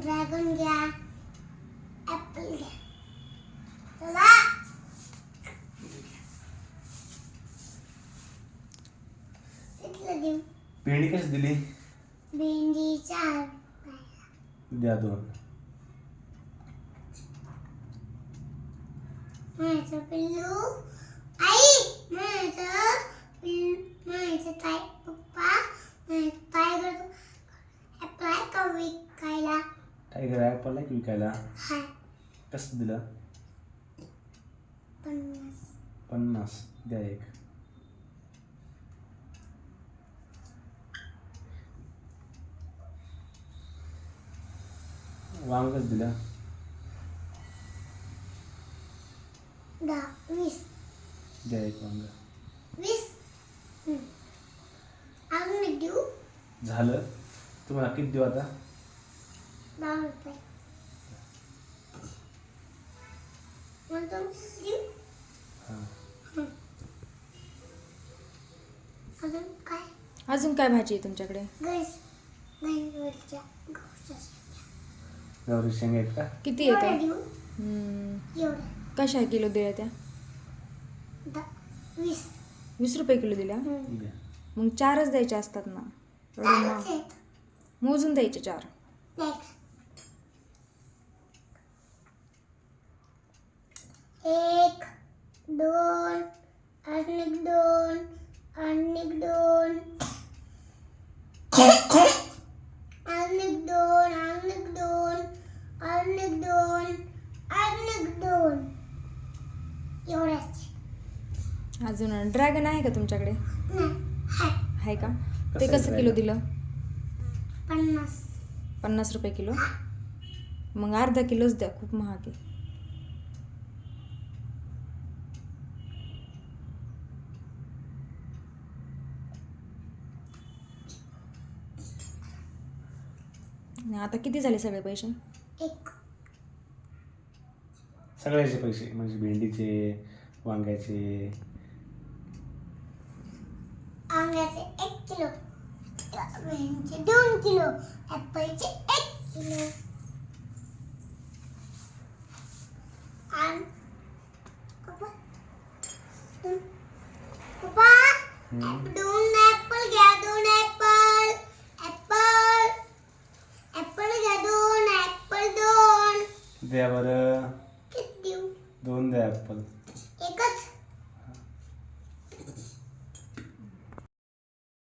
Dragon घ्या, apple घ्या. चला इथलं देऊ. भेंडी कशी दिली? भेंडी 4. द्या 2. माझं पिल्लू आई, माझं पिल्लू, माझं ताई पप्पा, माझं टायगर ऍपल का विकायला? टायगर ॲपल आहे की विकायला? हाय कसं दिलं? 50. 50. द्या 1. वांगच दिलं? 10, 20. द्या 1 वांग. 20. अजून एक देऊ. झालं. तुम्हाला किती देऊ आता? 10 रुपये. म्हणतो देऊ. हां. अजून काय? अजून काय भाजी आहे तुमच्याकडे? गैसवरच्या गवसाच्या. गौरी शेंगा आहेत का? किती एवढं येतं? देऊ. एवढं. कशा किलो दिल्या त्या? 20. 20 रुपये किलो दिल्या? द्या. मग 4च द्यायच्या असतात ना. एवढं चालूच महाग. आहेत. मोजून द्यायचे 4. Next. 1, 2, अजून एक 2, अजून एक 2, अजून एक 2, अजून एक 2, अजून एक 2, अजून एक 2. एवढ्याच. अजून ड्रॅगन आहे का तुमच्याकडे? नाही, हाय. आहे का? कसं ते आहे कसं किलो dragon? दिलं? 50. 50 रुपये किलो? मग अर्धा किलोच द्या, खूप महाग आहे. आणि आता किती झाले सगळे पैसे? 1. सगळ्याचे पैसे म्हणजे भेंडीचे, वांग्याचे. आंब्याचे 1 किलो, भेंडीचे 2 किलो, ऍपलचे 1 किलो. आणि पप्पा, 2 हम्म. दोन